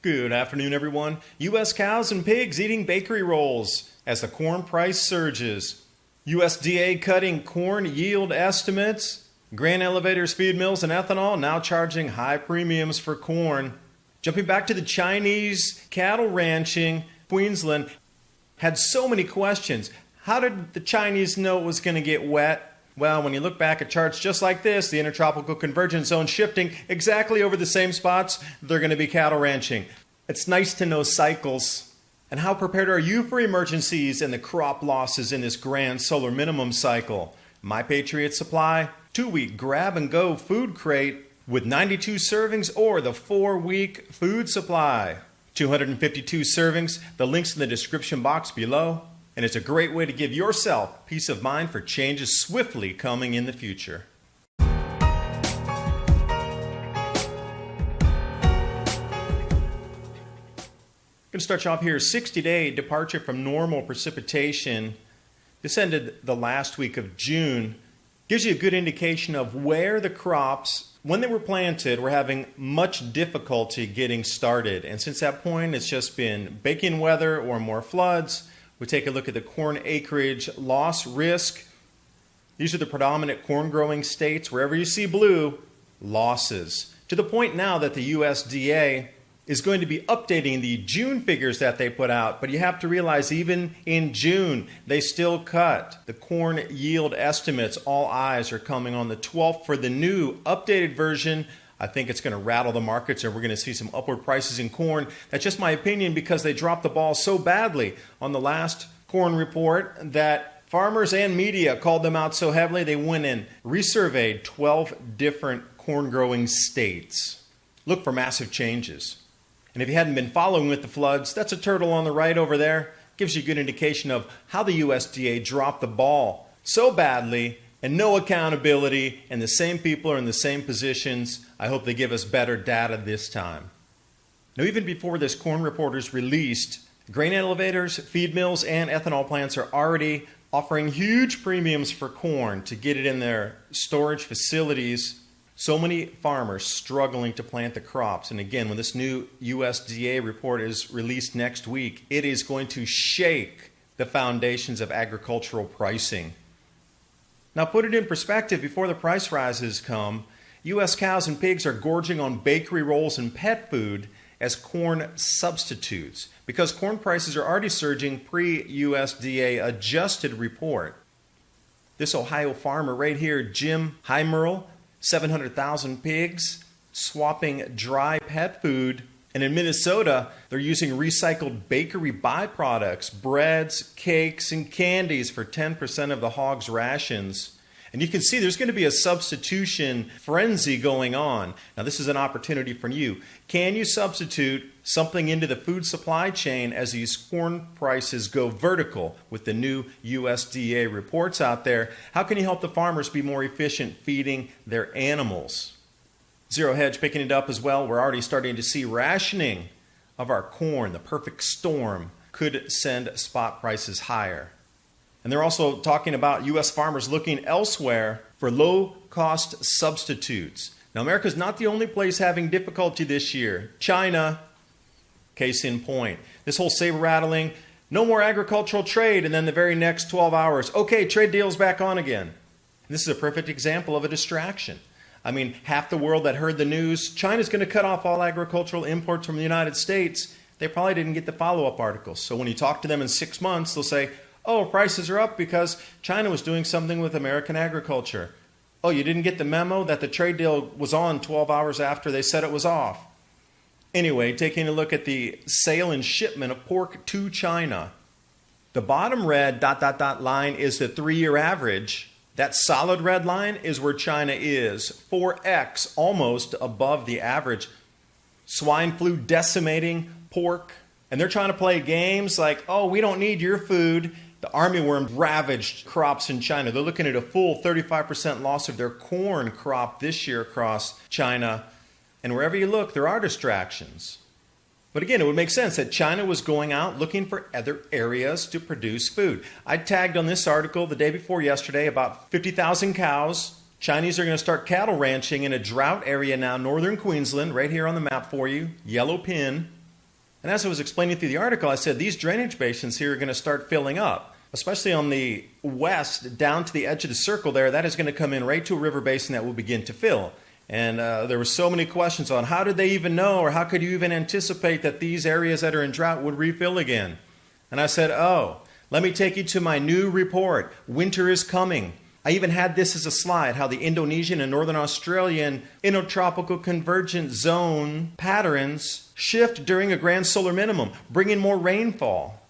Good afternoon, everyone. U.S. cows and pigs eating bakery rolls as the corn price surges. USDA cutting corn yield estimates. Grain elevators, feed mills, and ethanol now charging high premiums for corn. Jumping back to the Chinese cattle ranching, Queensland had so many questions. How did the Chinese know it was going to get wet? Well, when you look back at charts just like this, the Intertropical Convergence Zone shifting exactly over the same spots, they're going to be cattle ranching. It's nice to know cycles. And how prepared are you for emergencies and the crop losses in this grand solar minimum cycle? My Patriot Supply 2-week grab-and-go food crate with 92 servings or the 4-week food supply. 252 servings, the link's in the description box below. And it's a great way to give yourself peace of mind for changes swiftly coming in the future. Going to start you off here. 60-day departure from normal precipitation. This ended the last week of June. Gives you a good indication of where the crops, when they were planted, were having much difficulty getting started. And since that point, it's just been baking weather or more floods. We take a look at the corn acreage loss risk. These are the predominant corn growing states. Wherever you see blue, losses. To the point now that the USDA is going to be updating the June figures that they put out. But you have to realize even in June, they still cut the corn yield estimates. All eyes are coming on the 12th for the new updated version. I think it's going to rattle the markets and we're going to see some upward prices in corn. That's just my opinion because they dropped the ball so badly on the last corn report that farmers and media called them out so heavily they went and resurveyed 12 different corn growing states. Look for massive changes. And if you hadn't been following with the floods, that's a turtle on the right over there. Gives you a good indication of how the USDA dropped the ball so badly and no accountability, and the same people are in the same positions. I hope they give us better data this time. Now, even before this corn report is released, grain elevators, feed mills, and ethanol plants are already offering huge premiums for corn to get it in their storage facilities. So many farmers struggling to plant the crops. And again, when this new USDA report is released next week, it is going to shake the foundations of agricultural pricing. Now put it in perspective, before the price rises come, U.S. cows and pigs are gorging on bakery rolls and pet food as corn substitutes because corn prices are already surging pre-USDA adjusted report. This Ohio farmer right here, Jim Heimerl, 700,000 pigs, swapping dry pet food. And in Minnesota, they're using recycled bakery byproducts, breads, cakes, and candies for 10% of the hog's rations. And you can see there's going to be a substitution frenzy going on. Now, this is an opportunity for you. Can you substitute something into the food supply chain as these corn prices go vertical with the new USDA reports out there? How can you help the farmers be more efficient feeding their animals? Zero Hedge picking it up as well. We're already starting to see rationing of our corn. The perfect storm could send spot prices higher. And they're also talking about U.S. farmers looking elsewhere for low-cost substitutes. Now, America's not the only place having difficulty this year. China, case in point. This whole saber rattling, no more agricultural trade, and then the very next 12 hours, okay, trade deal's back on again. And this is a perfect example of a distraction. I mean, half the world that heard the news, China's going to cut off all agricultural imports from the United States, they probably didn't get the follow-up articles. So when you talk to them in 6 months, they'll say, oh, prices are up because China was doing something with American agriculture. Oh, you didn't get the memo that the trade deal was on 12 hours after they said it was off. Anyway, taking a look at the sale and shipment of pork to China. The bottom red ... line is the 3-year average. That solid red line is where China is, 4x almost above the average. Swine flu decimating pork. And they're trying to play games like, oh, we don't need your food. The armyworm ravaged crops in China. They're looking at a full 35% loss of their corn crop this year across China. And wherever you look, there are distractions. But again, it would make sense that China was going out looking for other areas to produce food. I tagged on this article the day before yesterday about 50,000 cows. Chinese are going to start cattle ranching in a drought area now, northern Queensland, right here on the map for you, yellow pin. And as I was explaining through the article, I said these drainage basins here are going to start filling up, especially on the west down to the edge of the circle there. That is going to come in right to a river basin that will begin to fill. And there were so many questions on how did they even know, or how could you even anticipate that these areas that are in drought would refill again? And I said, oh, let me take you to my new report, Winter is Coming. I even had this as a slide, how the Indonesian and Northern Australian intertropical convergent zone patterns shift during a grand solar minimum, bringing more rainfall.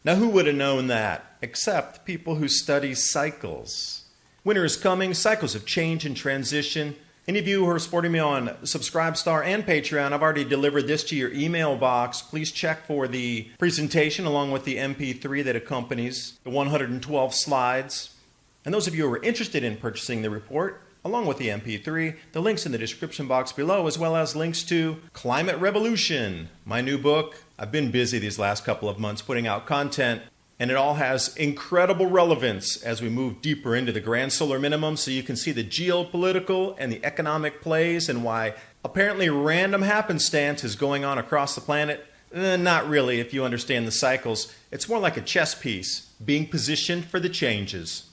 Now, who would have known that except people who study cycles? Winter is coming, cycles of change and transition. Any of you who are supporting me on Subscribestar and Patreon, I've already delivered this to your email box. Please check for the presentation along with the MP3 that accompanies the 112 slides. And those of you who are interested in purchasing the report, along with the MP3, the link's in the description box below, as well as links to Climate Revolution, my new book. I've been busy these last couple of months putting out content, and it all has incredible relevance as we move deeper into the grand solar minimum, so you can see the geopolitical and the economic plays and why apparently random happenstance is going on across the planet. Not really if you understand the cycles. It's more like a chess piece being positioned for the changes.